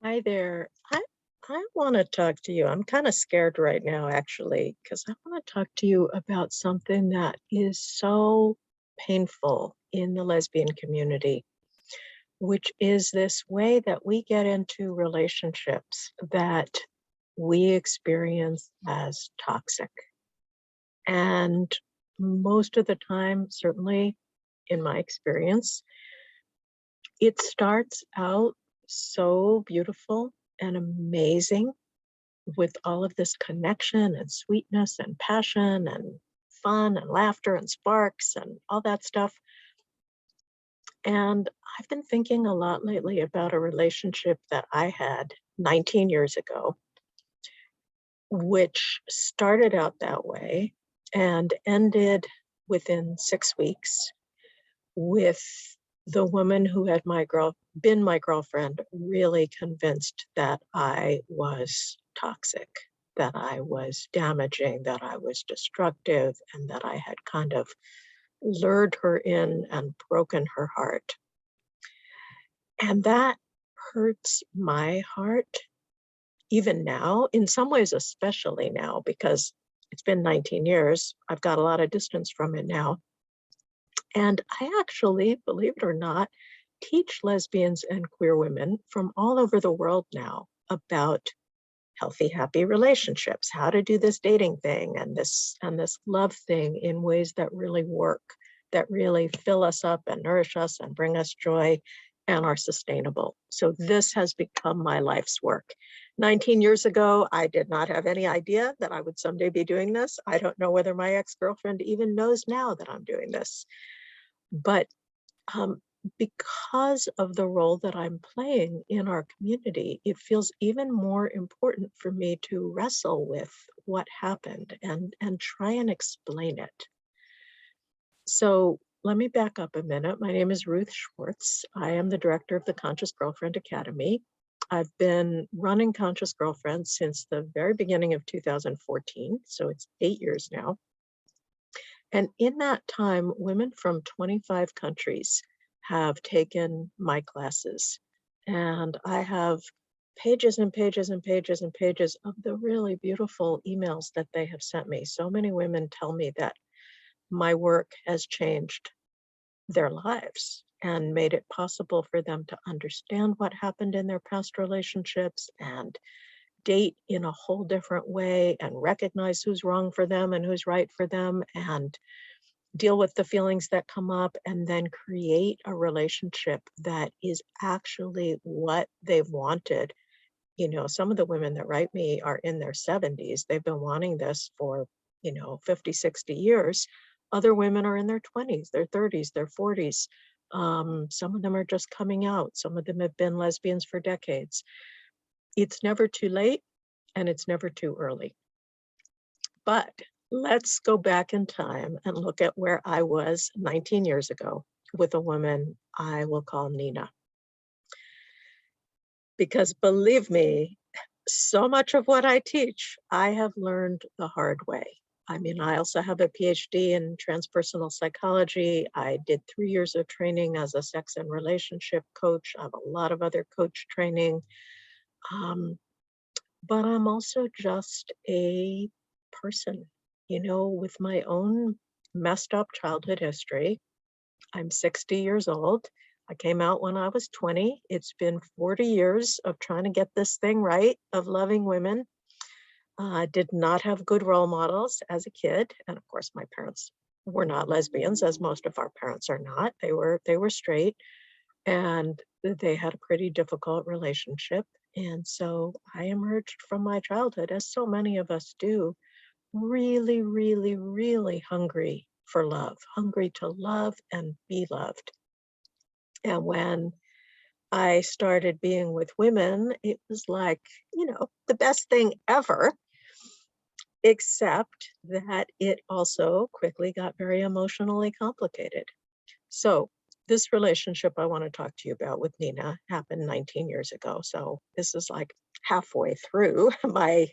Hi there. I want to talk to you. I'm kind of scared right now, actually, because I want to talk to you about something that is so painful in the lesbian community, which is this way that we get into relationships that we experience as toxic. And most of the time, certainly in my experience, it starts out so beautiful and amazing with all of this connection and sweetness and passion and fun and laughter and sparks and all that stuff. And I've been thinking a lot lately about a relationship that I had 19 years ago, which started out that way and ended within 6 weeks with the woman who had been my girlfriend really convinced that I was toxic, that I was damaging, that I was destructive, and that I had kind of lured her in and broken her heart. And that hurts my heart even now, in some ways, especially now, because it's been 19 years. I've got a lot of distance from it now. And I actually, believe it or not, teach lesbians and queer women from all over the world now about healthy, happy relationships, how to do this dating thing and this love thing in ways that really work, that really fill us up and nourish us and bring us joy and are sustainable. So this has become my life's work. 19 years ago, I did not have any idea that I would someday be doing this. I don't know whether my ex-girlfriend even knows now that I'm doing this. But um, because of the role that I'm playing in our community, it feels even more important for me to wrestle with what happened and try and explain it. So let me back up a minute. My name is Ruth Schwartz. I am the director of the Conscious Girlfriend Academy. I've been running Conscious Girlfriend since the very beginning of 2014, so it's 8 years now. And in that time, women from 25 countries have taken my classes. And I have pages and pages and pages and pages of the really beautiful emails that they have sent me. So many women tell me that my work has changed their lives and made it possible for them to understand what happened in their past relationships and date in a whole different way and recognize who's wrong for them and who's right for them and deal with the feelings that come up and then create a relationship that is actually what they've wanted. You know, some of the women that write me are in their 70s. They've been wanting this for, 50, 60 years. Other women are in their 20s, their 30s, their 40s. Some of them are just coming out. Some of them have been lesbians for decades. It's never too late and it's never too early. But let's go back in time and look at where I was 19 years ago with a woman I will call Nina. Because believe me, so much of what I teach, I have learned the hard way. I mean, I also have a PhD in transpersonal psychology. I did 3 years of training as a sex and relationship coach. I have a lot of other coach training. Um, but I'm also just a person, with my own messed up childhood history. I'm 60 years old. I came out when I was 20. It's been 40 years of trying to get this thing right, of loving women. I did not have good role models as a kid. And of course, my parents were not lesbians, as most of our parents are not. They were straight and they had a pretty difficult relationship. And so I emerged from my childhood, as so many of us do, really, really, really hungry for love, hungry to love and be loved. And when I started being with women, it was like, the best thing ever, except that it also quickly got very emotionally complicated. So, this relationship I want to talk to you about with Nina happened 19 years ago. So, this is like halfway through my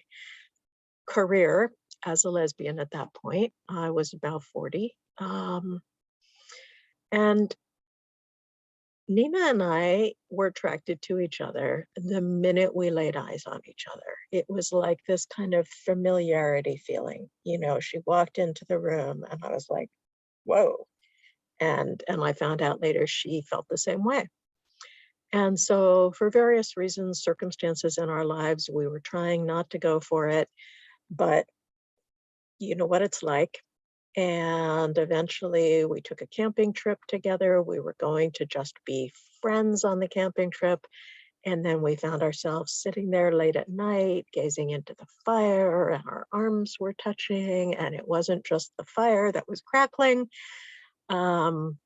career as a lesbian at that point. I was about 40. And Nina and I were attracted to each other the minute we laid eyes on each other. It was like this kind of familiarity feeling. She walked into the room and I was like, whoa. And I found out later she felt the same way. And so for various reasons, circumstances in our lives, we were trying not to go for it, but you know what it's like. And eventually we took a camping trip together. We were going to just be friends on the camping trip. And then we found ourselves sitting there late at night, gazing into the fire, and our arms were touching. And it wasn't just the fire that was crackling. Um,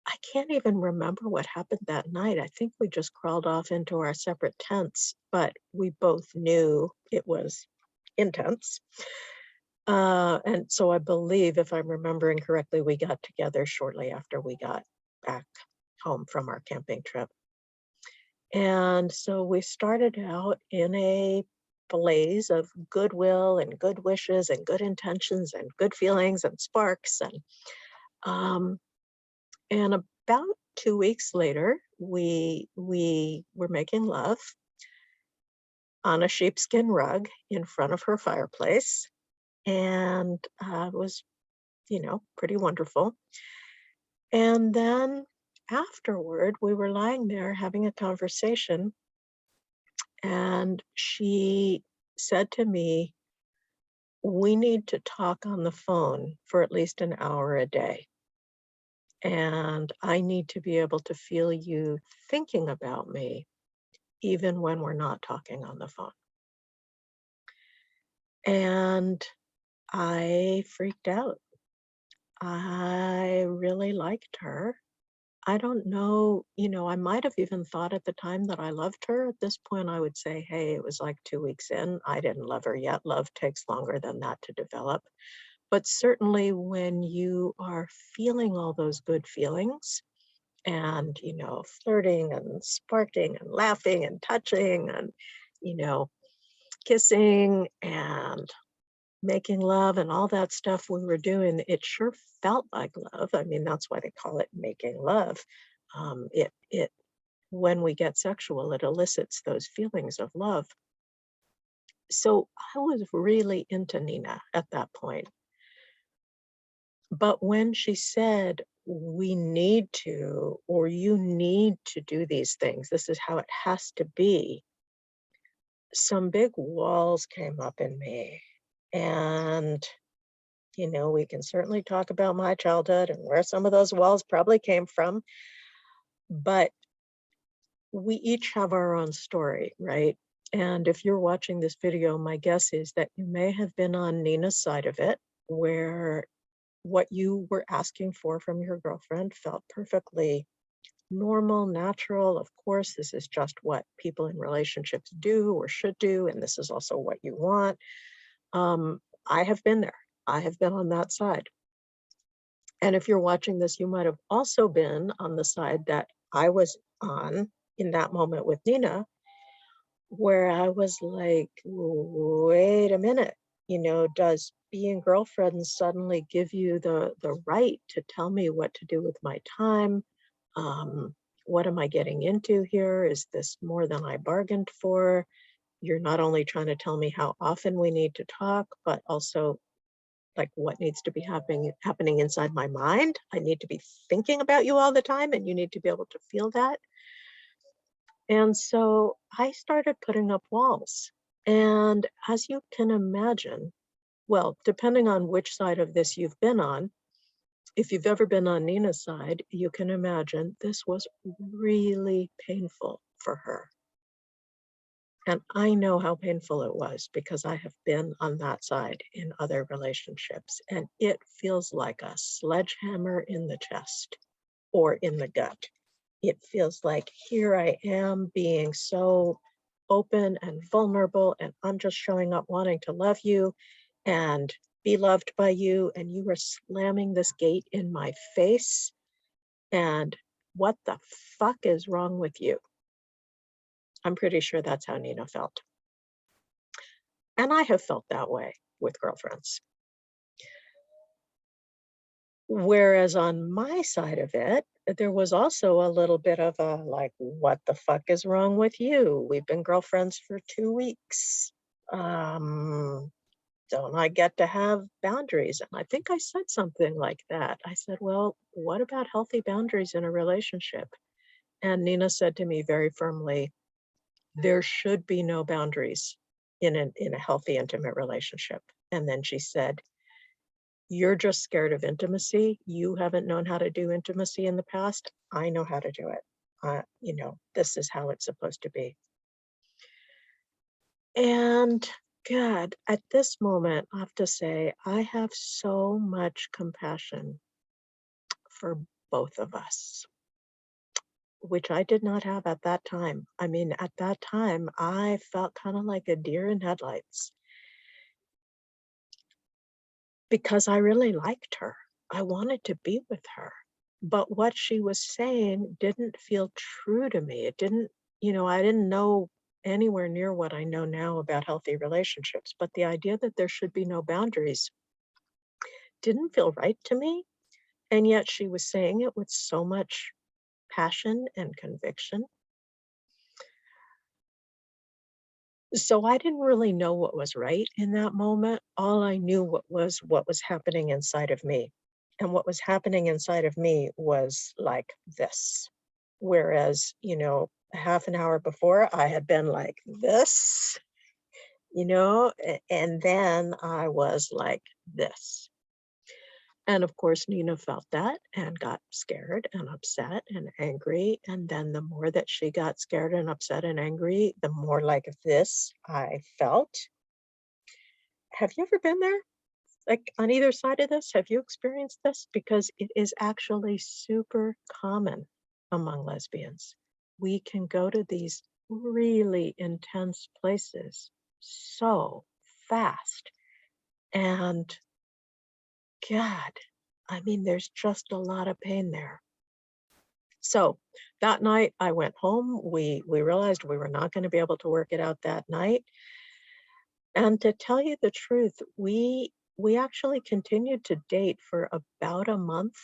I can't even remember what happened that night. I think we just crawled off into our separate tents, but we both knew it was intense. And so I believe, if I'm remembering correctly, we got together shortly after we got back home from our camping trip. And so we started out in a blaze of goodwill and good wishes and good intentions and good feelings and sparks. Um, and about 2 weeks later, we were making love on a sheepskin rug in front of her fireplace, and it was pretty wonderful. And then afterward, we were lying there having a conversation, and she said to me, "We need to talk on the phone for at least an hour a day. And I need to be able to feel you thinking about me, even when we're not talking on the phone." And I freaked out. I really liked her. I don't know, I might have even thought at the time that I loved her. At this point, I would say, hey, it was like 2 weeks in. I didn't love her yet. Love takes longer than that to develop. But certainly when you are feeling all those good feelings and, flirting and sparking and laughing and touching and, you know, kissing and making love and all that stuff we were doing, it sure felt like love. I mean, that's why they call it making love. It when we get sexual, it elicits those feelings of love. So I was really into Nina at that point. But when she said, we need to, or you need to do these things, this is how it has to be, some big walls came up in me. And we can certainly talk about my childhood and where some of those walls probably came from, but we each have our own story, right? And if you're watching this video, my guess is that you may have been on Nina's side of it, where what you were asking for from your girlfriend felt perfectly normal, natural. Of course, this is just what people in relationships do or should do, and this is also what you want. I have been there. I have been on that side. And if you're watching this, you might have also been on the side that I was on in that moment with Nina, where I was like, wait a minute, does being girlfriends suddenly give you the right to tell me what to do with my time? Um, what am I getting into here? Is this more than I bargained for? You're not only trying to tell me how often we need to talk, but also like what needs to be happening inside my mind. I need to be thinking about you all the time, and you need to be able to feel that. And so I started putting up walls. And as you can imagine, well, depending on which side of this you've been on, if you've ever been on Nina's side, you can imagine this was really painful for her. And I know how painful it was because I have been on that side in other relationships, and it feels like a sledgehammer in the chest or in the gut. It feels like here I am being so open and vulnerable, and I'm just showing up wanting to love you and be loved by you, and you are slamming this gate in my face. And what the fuck is wrong with you? I'm pretty sure that's how Nina felt. And I have felt that way with girlfriends. Whereas on my side of it, there was also a little bit of a like, what the fuck is wrong with you? We've been girlfriends for 2 weeks. Um, don't I get to have boundaries? And I think I said something like that. I said, well, what about healthy boundaries in a relationship? And Nina said to me very firmly, there should be no boundaries in a healthy, intimate relationship. And then she said, you're just scared of intimacy. You haven't known how to do intimacy in the past. I know how to do it. This is how it's supposed to be. And God, at this moment, I have to say, I have so much compassion for both of us, which I did not have at that time. I mean, at that time, I felt kind of like a deer in headlights because I really liked her. I wanted to be with her. But what she was saying didn't feel true to me. It didn't, I didn't know anywhere near what I know now about healthy relationships. But the idea that there should be no boundaries didn't feel right to me. And yet she was saying it with so much passion and conviction. So I didn't really know what was right in that moment. All I knew what was happening inside of me. And what was happening inside of me was like this. Whereas, a half an hour before I had been like this, and then I was like this. And of course, Nina felt that and got scared and upset and angry. And then the more that she got scared and upset and angry, the more like this I felt. Have you ever been there? Like on either side of this? Have you experienced this? Because it is actually super common among lesbians. We can go to these really intense places so fast. And God, I mean, there's just a lot of pain there. So that night I went home. We realized we were not going to be able to work it out that night. And to tell you the truth, we actually continued to date for about a month,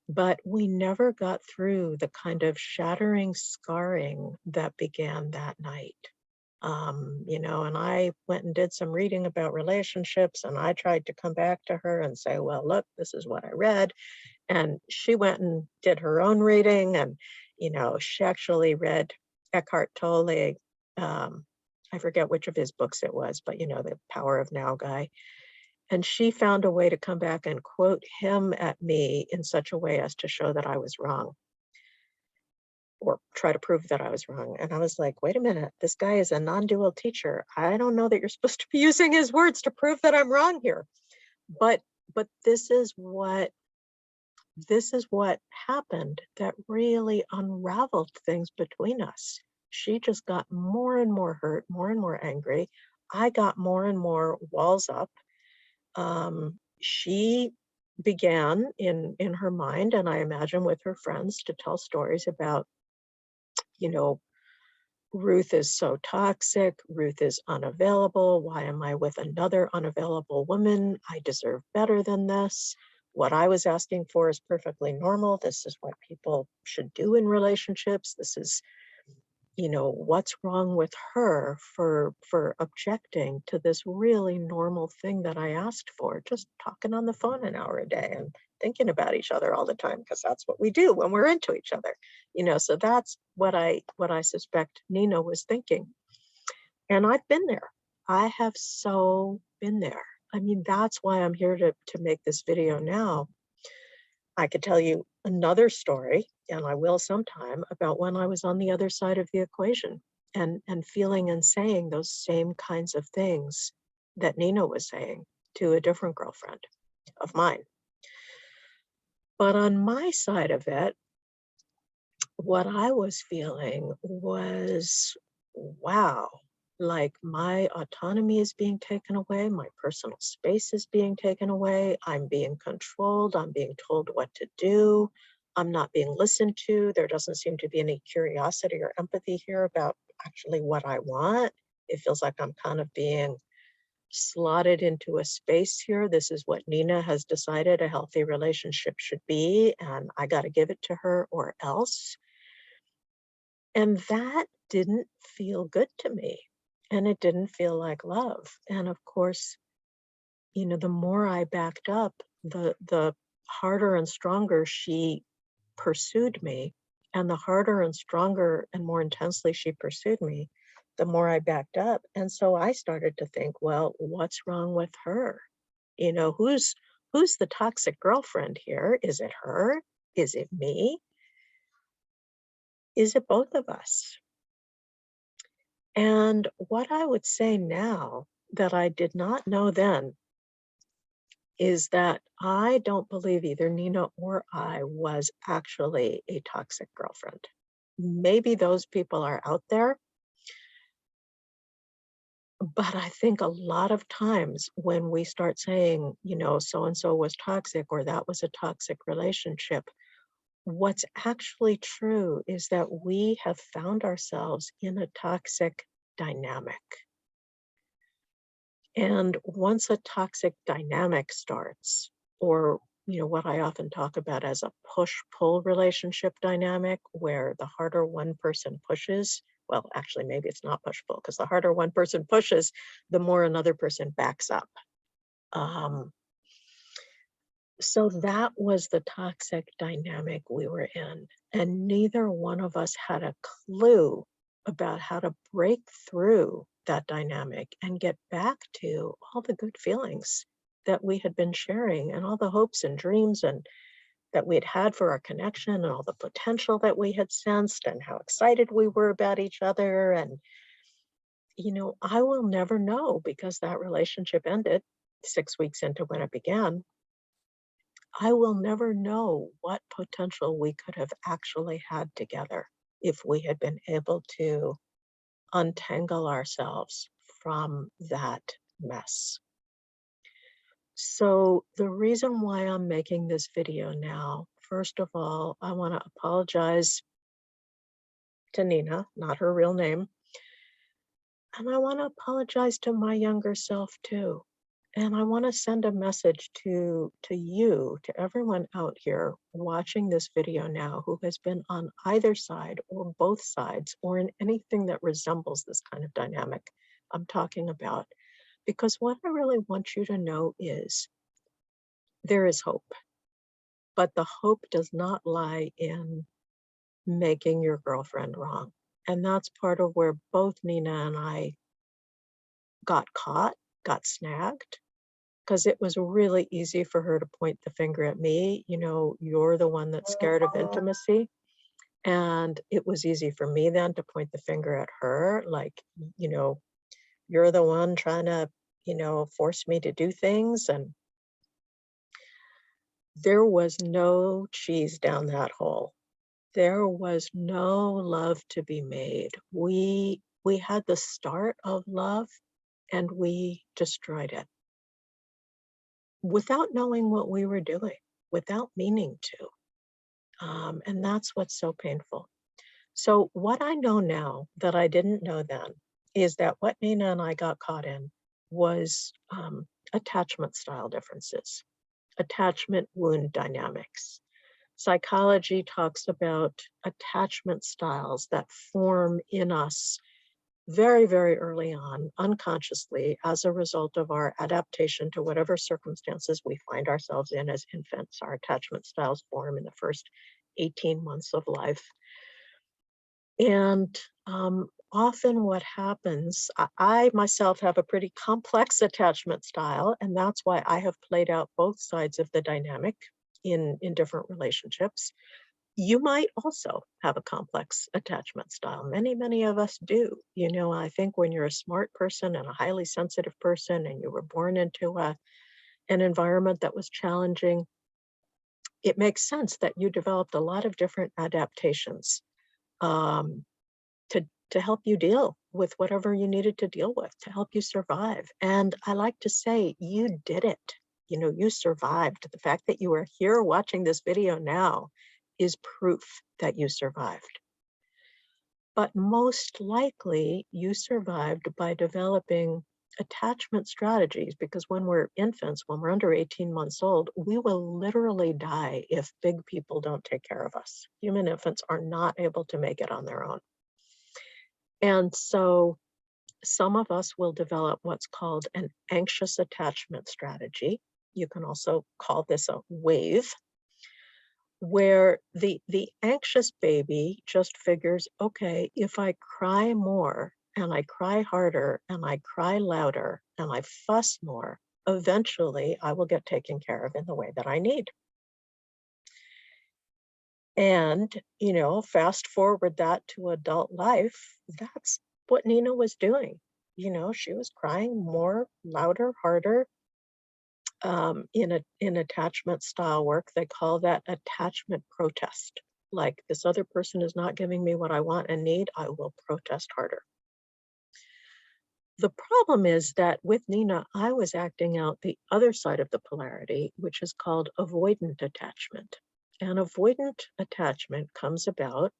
but we never got through the kind of shattering scarring that began that night. And I went and did some reading about relationships, and I tried to come back to her and say, well, look, this is what I read. And she went and did her own reading, and, she actually read Eckhart Tolle. I forget which of his books it was, but, the Power of Now guy. And she found a way to come back and quote him at me in such a way as to show that I was wrong or try to prove that I was wrong. And I was like, wait a minute, this guy is a non-dual teacher. I don't know that you're supposed to be using his words to prove that I'm wrong here. But this is what happened that really unraveled things between us. She just got more and more hurt, more and more angry. I got more and more walls up. She began in her mind, and I imagine with her friends, to tell stories about, you know, Ruth is so toxic. Ruth is unavailable. Why am I with another unavailable woman? I deserve better than this. What I was asking for is perfectly normal. This is what people should do in relationships. This is, what's wrong with her for objecting to this really normal thing that I asked for, just talking on the phone an hour a day and thinking about each other all the time, because that's what we do when we're into each other. So that's what I suspect Nina was thinking. And I've been there. I have so been there. I mean, that's why I'm here to make this video now. I could tell you another story, and I will sometime, about when I was on the other side of the equation and feeling and saying those same kinds of things that Nina was saying to a different girlfriend of mine. But on my side of it, what I was feeling was, wow, like my autonomy is being taken away, my personal space is being taken away, I'm being controlled, I'm being told what to do, I'm not being listened to. There doesn't seem to be any curiosity or empathy here about actually what I want. It feels like I'm kind of being slotted into a space here. This is what Nina has decided a healthy relationship should be, and I got to give it to her or else. And that didn't feel good to me. And it didn't feel like love. And of course, the more I backed up, the harder and stronger she pursued me. And the harder and stronger and more intensely she pursued me, the more I backed up. And so I started to think, well, what's wrong with her? Who's the toxic girlfriend here? Is it her? Is it me? Is it both of us? And what I would say now that I did not know then is that I don't believe either Nina or I was actually a toxic girlfriend. Maybe those people are out there, but I think a lot of times when we start saying, so and so was toxic or that was a toxic relationship, what's actually true is that we have found ourselves in a toxic dynamic. And once a toxic dynamic starts, or what I often talk about as a push-pull relationship dynamic, where the harder one person pushes, well, actually, maybe it's not push-pull, because the harder one person pushes, the more another person backs up. So that was the toxic dynamic we were in. And neither one of us had a clue about how to break through that dynamic and get back to all the good feelings that we had been sharing and all the hopes and dreams and that we had for our connection and all the potential that we had sensed and how excited we were about each other. And, I will never know because that relationship ended 6 weeks into when it began. I will never know what potential we could have actually had together if we had been able to untangle ourselves from that mess. So the reason why I'm making this video now, first of all, I want to apologize to Nina, not her real name. And I want to apologize to my younger self too. And I want to send a message to you, to everyone out here watching this video now who has been on either side or both sides or in anything that resembles this kind of dynamic I'm talking about. Because what I really want you to know is there is hope, but the hope does not lie in making your girlfriend wrong. And that's part of where both Nina and I got caught, got snagged, because it was really easy for her to point the finger at me. You're the one that's scared of intimacy. And it was easy for me then to point the finger at her, like, you're the one trying to, force me to do things. And there was no cheese down that hole. There was no love to be made. We had the start of love and we destroyed it without knowing what we were doing, without meaning to. And that's what's so painful. So what I know now that I didn't know then is that what Nina and I got caught in was attachment style differences, attachment wound dynamics. Psychology talks about attachment styles that form in us very, very early on, unconsciously, as a result of our adaptation to whatever circumstances we find ourselves in as infants. Our attachment styles form in the first 18 months of life. And often what happens, I myself have a pretty complex attachment style, and that's why I have played out both sides of the dynamic in different relationships. You might also have a complex attachment style. Many, many of us do. I think when you're a smart person and a highly sensitive person and you were born into an environment that was challenging, it makes sense that you developed a lot of different adaptations um, to help you deal with whatever you needed to deal with, to help you survive. And I like to say, you did it. You survived. The fact that you are here watching this video now is proof that you survived. But most likely, you survived by developing attachment strategies, because when we're infants, when we're under 18 months old, we will literally die if big people don't take care of us. Human infants are not able to make it on their own. And so some of us will develop what's called an anxious attachment strategy. You can also call this a wave, where the anxious baby just figures, okay, if I cry more and I cry harder and I cry louder and I fuss more, eventually I will get taken care of in the way that I need. And, fast forward that to adult life, that's what Nina was doing. She was crying more, louder, harder. In attachment style work, they call that attachment protest. Like, this other person is not giving me what I want and need, I will protest harder. The problem is that with Nina, I was acting out the other side of the polarity, which is called avoidant attachment. And avoidant attachment comes about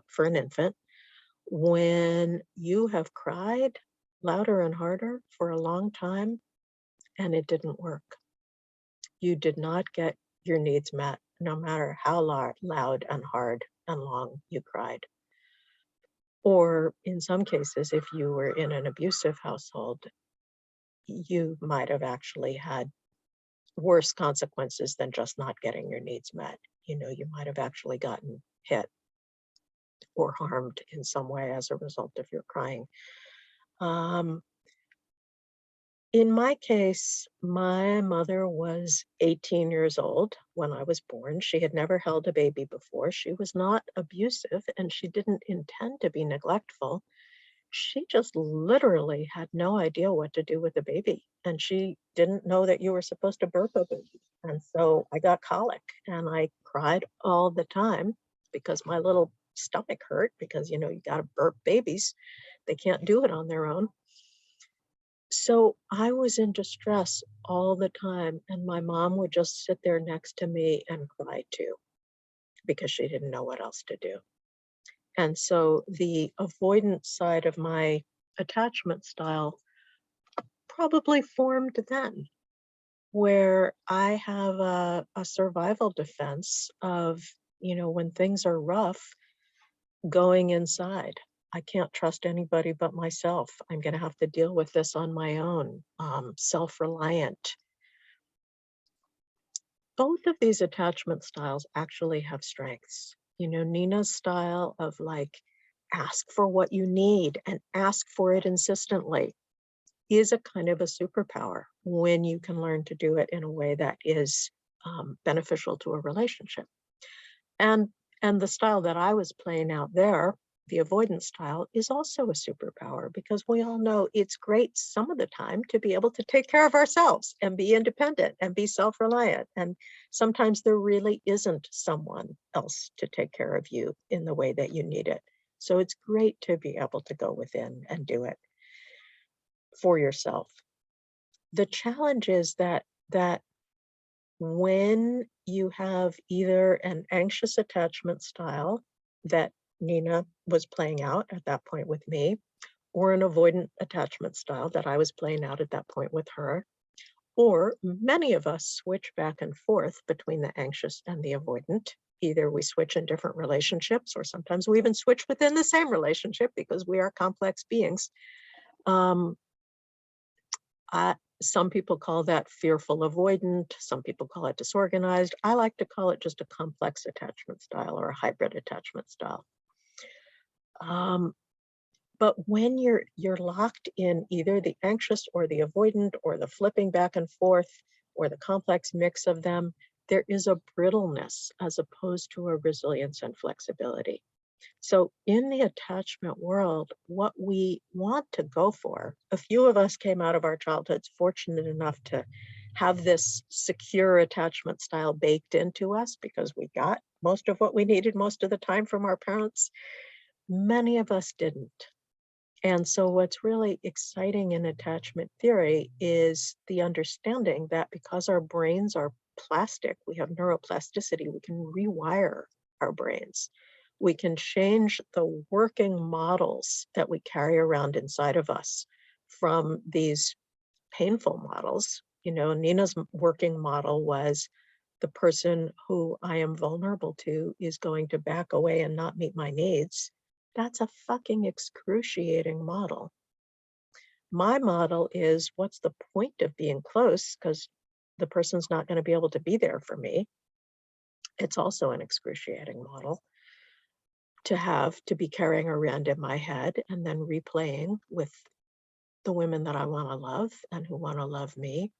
for an infant when you have cried louder and harder for a long time and it didn't work. You did not get your needs met, no matter how loud and hard and long you cried. Or in some cases, if you were in an abusive household, you might have actually had worse consequences than just not getting your needs met. You might have actually gotten hit or harmed in some way as a result of your crying. In my case, my mother was 18 years old when I was born. She had never held a baby before. She was not abusive and she didn't intend to be neglectful. She just literally had no idea what to do with a baby. And she didn't know that you were supposed to burp a baby. And so I got colic and I cried all the time because my little stomach hurt because, you got to burp babies. They can't do it on their own. So I was in distress all the time, and my mom would just sit there next to me and cry too, because she didn't know what else to do. And so the avoidant side of my attachment style probably formed then, where I have a survival defense of, when things are rough, going inside. I can't trust anybody but myself. I'm going to have to deal with this on my own. Self-reliant. Both of these attachment styles actually have strengths. Nina's style of like, ask for what you need and ask for it insistently is a kind of a superpower when you can learn to do it in a way that is beneficial to a relationship. And the style that I was playing out there, the avoidance style, is also a superpower because we all know it's great some of the time to be able to take care of ourselves and be independent and be self-reliant. And sometimes there really isn't someone else to take care of you in the way that you need it. So it's great to be able to go within and do it for yourself. The challenge is that when you have either an anxious attachment style that Nina was playing out at that point with me, or an avoidant attachment style that I was playing out at that point with her, or many of us switch back and forth between the anxious and the avoidant. Either we switch in different relationships, or sometimes we even switch within the same relationship because we are complex beings. Some people call that fearful avoidant. Some people call it disorganized. I like to call it just a complex attachment style or a hybrid attachment style. But when you're locked in either the anxious or the avoidant or the flipping back and forth or the complex mix of them, there is a brittleness as opposed to a resilience and flexibility. So in the attachment world, what we want to go for, a few of us came out of our childhoods fortunate enough to have this secure attachment style baked into us because we got most of what we needed most of the time from our parents. Many of us didn't. And so what's really exciting in attachment theory is the understanding that because our brains are plastic, we have neuroplasticity, we can rewire our brains. We can change the working models that we carry around inside of us from these painful models. Nina's working model was the person who I am vulnerable to is going to back away and not meet my needs. That's a fucking excruciating model. My model is, what's the point of being close? Because the person's not going to be able to be there for me. It's also an excruciating model to have to be carrying around in my head and then replaying with the women that I want to love and who want to love me.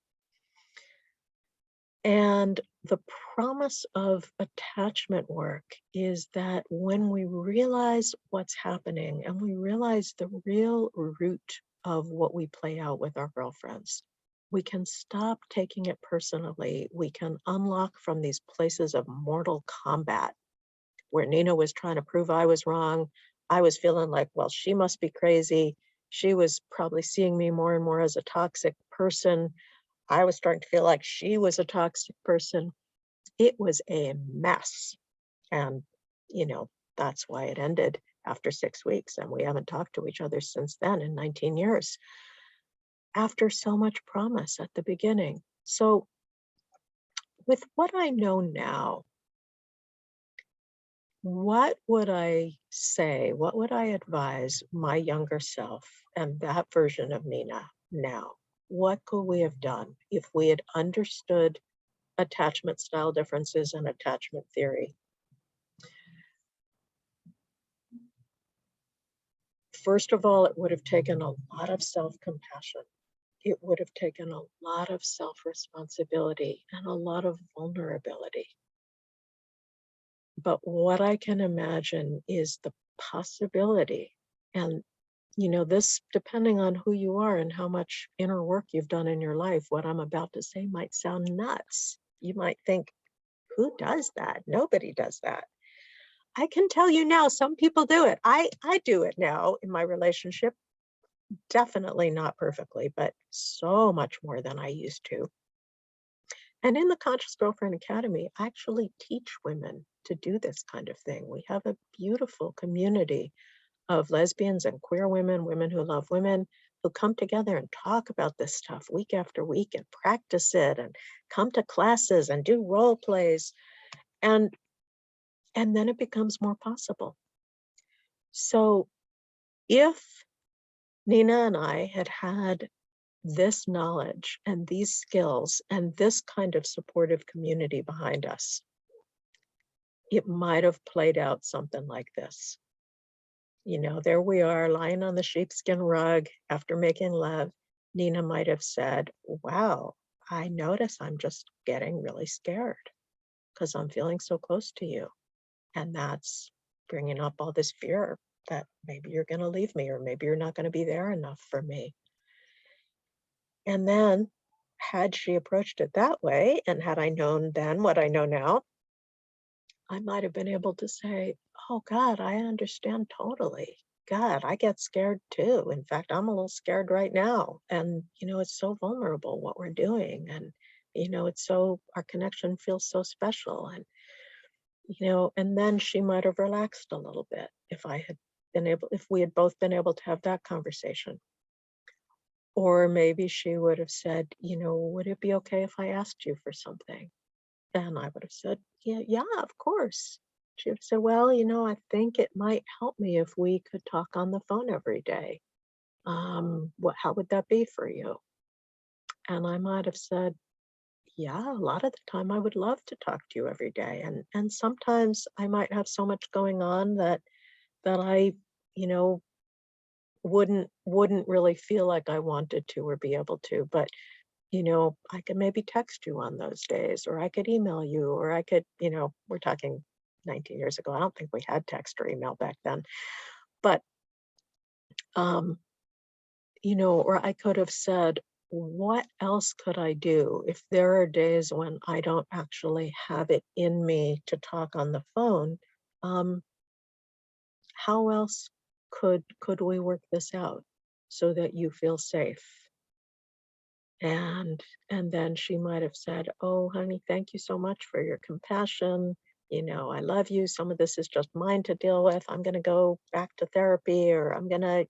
And the promise of attachment work is that when we realize what's happening and we realize the real root of what we play out with our girlfriends, we can stop taking it personally. We can unlock from these places of mortal combat where Nina was trying to prove I was wrong. I was feeling like, well, she must be crazy. She was probably seeing me more and more as a toxic person. I was starting to feel like she was a toxic person. It was a mess. And, that's why it ended after 6 weeks. And we haven't talked to each other since then in 19 years, after so much promise at the beginning. So, with what I know now, what would I say? What would I advise my younger self and that version of Nina now? What could we have done if we had understood attachment style differences and attachment theory? First of all, it would have taken a lot of self-compassion. It would have taken a lot of self-responsibility and a lot of vulnerability. But what I can imagine is the possibility, and this, depending on who you are and how much inner work you've done in your life, what I'm about to say might sound nuts. You might think, who does that? Nobody does that. I can tell you now, some people do it. I do it now in my relationship. Definitely not perfectly, but so much more than I used to. And in the Conscious Girlfriend Academy, I actually teach women to do this kind of thing. We have a beautiful community of lesbians and queer women, women who love women, who come together and talk about this stuff week after week and practice it and come to classes and do role plays. And then it becomes more possible. So if Nina and I had had this knowledge and these skills and this kind of supportive community behind us, it might have played out something like this. There we are lying on the sheepskin rug after making love. Nina might have said, wow, I notice I'm just getting really scared because I'm feeling so close to you. And that's bringing up all this fear that maybe you're going to leave me or maybe you're not going to be there enough for me. And then, had she approached it that way, and had I known then what I know now, I might have been able to say, oh God, I understand totally. God, I get scared too. In fact, I'm a little scared right now. And, it's so vulnerable what we're doing. And, it's so, our connection feels so special. And, and then she might have relaxed a little bit if if we had both been able to have that conversation. Or maybe she would have said, would it be okay if I asked you for something? And I would have said, yeah, of course. She would have said, well, I think it might help me if we could talk on the phone every day. How would that be for you? And I might have said, yeah, a lot of the time I would love to talk to you every day. And sometimes I might have so much going on that I, you know, wouldn't really feel like I wanted to or be able to. But I could maybe text you on those days, or I could email you, or I could, we're talking 19 years ago. I don't think we had text or email back then. But, um, or I could have said, what else could I do if there are days when I don't actually have it in me to talk on the phone? Um, how else could we work this out so that you feel safe? And then she might have said, oh, honey, thank you so much for your compassion. I love you. Some of this is just mine to deal with. I'm going to go back to therapy, or I'm going to,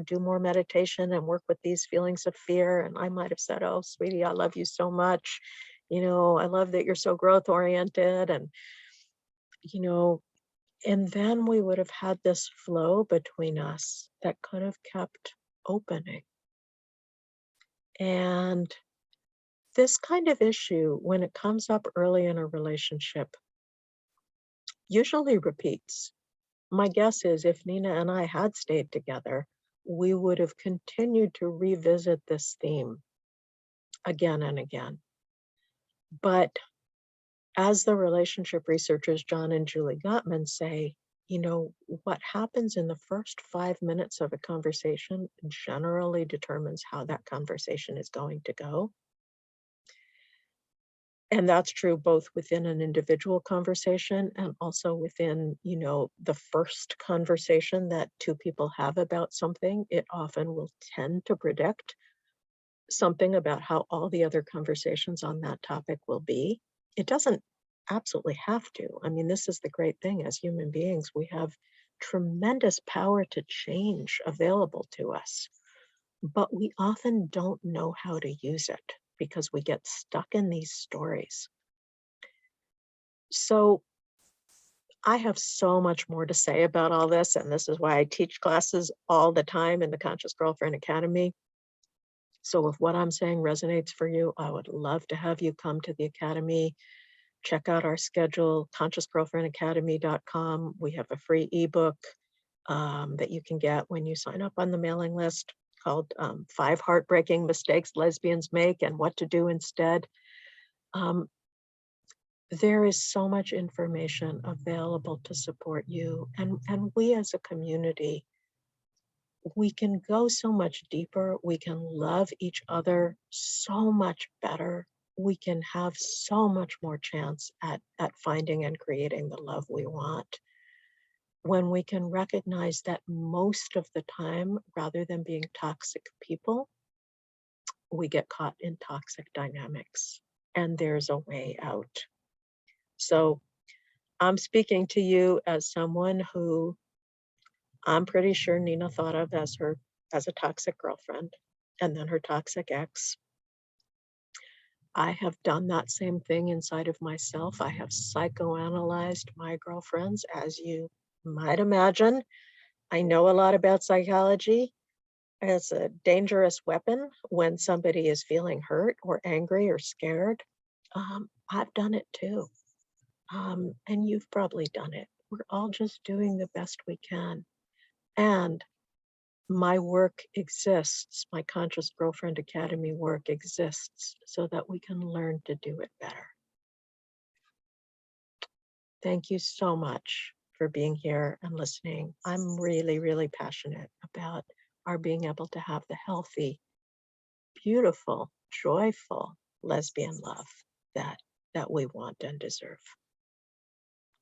do more meditation and work with these feelings of fear. And I might have said, oh, sweetie, I love you so much. I love that you're so growth oriented. You know, and then we would have had this flow between us that could have kept opening. And this kind of issue, when it comes up early in a relationship, usually repeats. My guess is if Nina and I had stayed together, we would have continued to revisit this theme again and again. But as the relationship researchers John and Julie Gottman say, what happens in the first 5 minutes of a conversation generally determines how that conversation is going to go. And that's true both within an individual conversation and also within, the first conversation that two people have about something. It often will tend to predict something about how all the other conversations on that topic will be. It doesn't absolutely have to. I mean, this is the great thing as human beings. We have tremendous power to change available to us, but we often don't know how to use it because we get stuck in these stories. So I have so much more to say about all this, and this is why I teach classes all the time in the Conscious Girlfriend Academy. So if what I'm saying resonates for you, I would love to have you come to the Academy. Check out our schedule, consciousgirlfriendacademy.com. We have a free ebook that you can get when you sign up on the mailing list called 5 Heartbreaking Mistakes Lesbians Make and What to Do Instead. There is so much information available to support you. And we as a community, we can go so much deeper. We can love each other so much better. We can have so much more chance at finding and creating the love we want when we can recognize that most of the time, rather than being toxic people, we get caught in toxic dynamics, and there's a way out. So I'm speaking to you as someone who I'm pretty sure Nina thought of as a toxic girlfriend, and then her toxic ex. I have done that same thing inside of myself. I have psychoanalyzed my girlfriends, as you might imagine. I know a lot about psychology. As a dangerous weapon when somebody is feeling hurt or angry or scared. I've done it too. And you've probably done it. We're all just doing the best we can. And my work exists, my Conscious Girlfriend Academy work exists so that we can learn to do it better. Thank you so much for being here and listening. I'm really, really passionate about our being able to have the healthy, beautiful, joyful lesbian love that we want and deserve.